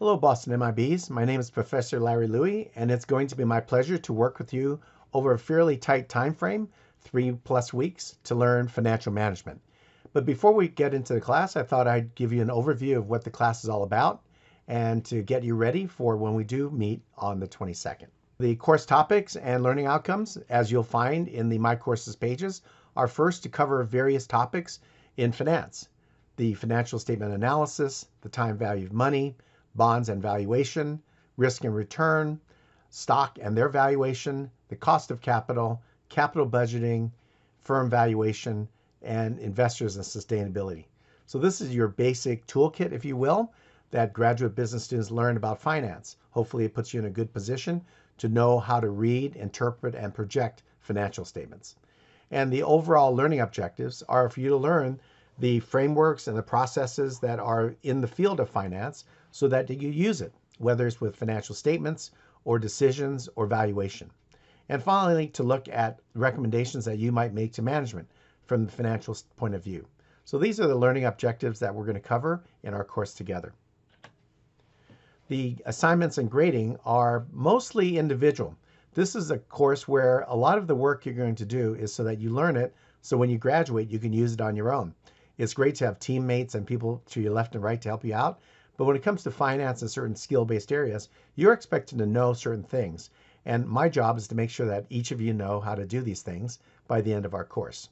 Hello, Boston MIBs. My name is Professor Larry Louie, and it's going to be my pleasure to work with you over a fairly tight time frame, 3+ weeks, to learn financial management. But before we get into the class, I thought I'd give you an overview of what the class is all about and to get you ready for when we do meet on the 22nd. The course topics and learning outcomes, as you'll find in the My Courses pages, are first to cover various topics in finance: the financial statement analysis, the time value of money, bonds and valuation, risk and return, stock and their valuation, the cost of capital, capital budgeting, firm valuation, and investors and sustainability. So this is your basic toolkit, if you will, that graduate business students learn about finance. Hopefully it puts you in a good position to know how to read, interpret, and project financial statements. And the overall learning objectives are for you to learn the frameworks and the processes that are in the field of finance so that you use it, whether it's with financial statements or decisions or valuation. And finally, to look at recommendations that you might make to management from the financial point of view. So these are the learning objectives that we're going to cover in our course together. The assignments and grading are mostly individual. This is a course where a lot of the work you're going to do is so that you learn it, so when you graduate, you can use it on your own. It's great to have teammates and people to your left and right to help you out. But when it comes to finance and certain skill-based areas, you're expected to know certain things. And my job is to make sure that each of you know how to do these things by the end of our course.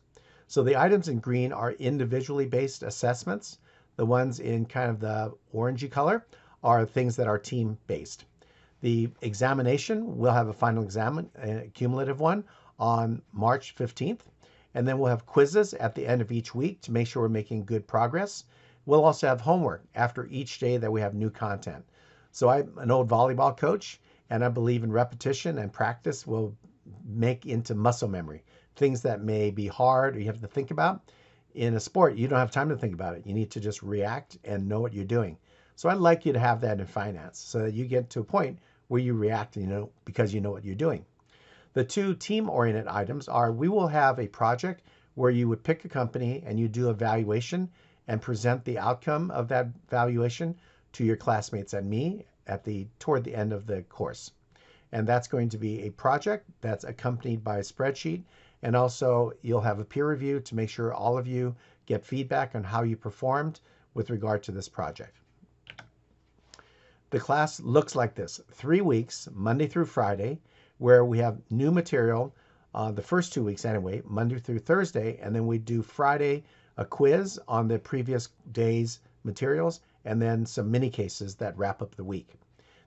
So the items in green are individually based assessments. The ones in kind of the orangey color are things that are team-based. The examination, we'll have a final exam, a cumulative one, on March 15th. And then we'll have quizzes at the end of each week to make sure we're making good progress. We'll also have homework after each day that we have new content. So I'm an old volleyball coach, and I believe in repetition and practice will make into muscle memory. Things that may be hard or you have to think about. In a sport, you don't have time to think about it. You need to just react and know what you're doing. So I'd like you to have that in finance so that you get to a point where you react, because you know what you're doing. The two team-oriented items are, we will have a project where you would pick a company and you do a valuation and present the outcome of that valuation to your classmates and me toward the end of the course. And that's going to be a project that's accompanied by a spreadsheet. And also you'll have a peer review to make sure all of you get feedback on how you performed with regard to this project. The class looks like this: 3 weeks, Monday through Friday, where we have new material, the first 2 weeks anyway, Monday through Thursday, and then we do Friday a quiz on the previous day's materials, and then some mini cases that wrap up the week.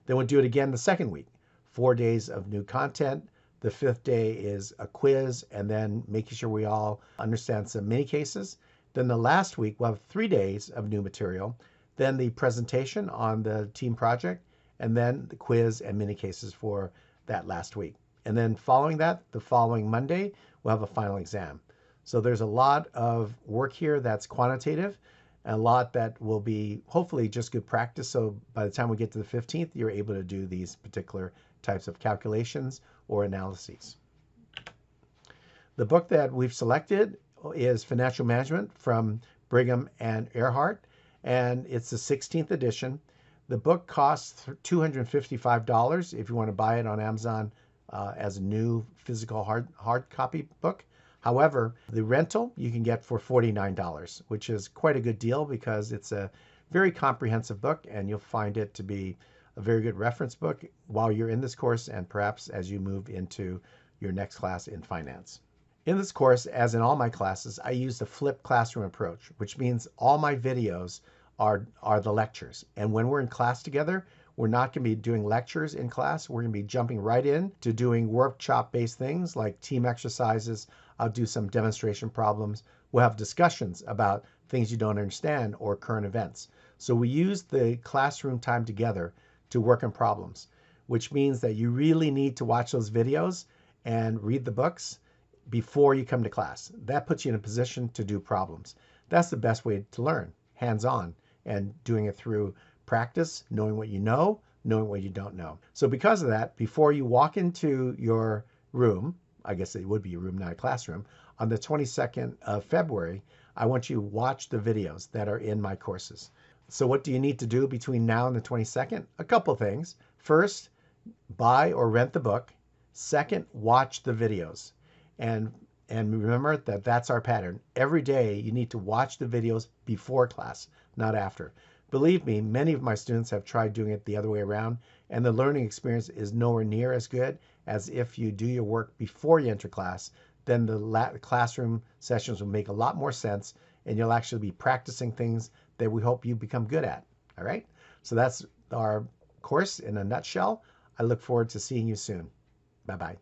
Then we'll do it again the second week, 4 days of new content. The 5th day is a quiz, and then making sure we all understand some mini cases. Then the last week, we'll have 3 days of new material, then the presentation on the team project, and then the quiz and mini cases for that last week. And then following that, the following Monday, we'll have a final exam. So there's a lot of work here that's quantitative, and a lot that will be hopefully just good practice. So by the time we get to the 15th, you're able to do these particular types of calculations or analyses. The book that we've selected is Financial Management from Brigham and Earhart, and it's the 16th edition. The book costs $255 if you want to buy it on Amazon as a new physical hard copy book. However, the rental you can get for $49, which is quite a good deal because it's a very comprehensive book, and you'll find it to be a very good reference book while you're in this course and perhaps as you move into your next class in finance. In this course, as in all my classes, I use the flipped classroom approach, which means all my videos are the lectures. And when we're in class together, we're not going to be doing lectures in class. We're going to be jumping right in to doing workshop-based things like team exercises. I'll do some demonstration problems. We'll have discussions about things you don't understand or current events. So we use the classroom time together to work on problems, which means that you really need to watch those videos and read the books before you come to class. That puts you in a position to do problems. That's the best way to learn, hands-on, and doing it through practice, knowing what you know, knowing what you don't know. So because of that, before you walk into your room, I guess it would be a room, not a classroom, on the 22nd of February, I want you to watch the videos that are in my courses. So what do you need to do between now and the 22nd? A couple things. First, buy or rent the book. Second, watch the videos. And remember that that's our pattern. Every day you need to watch the videos before class, not after. Believe me, many of my students have tried doing it the other way around, and the learning experience is nowhere near as good as if you do your work before you enter class. Then the classroom sessions will make a lot more sense, and you'll actually be practicing things that we hope you become good at. All right? So that's our course in a nutshell. I look forward to seeing you soon. Bye-bye.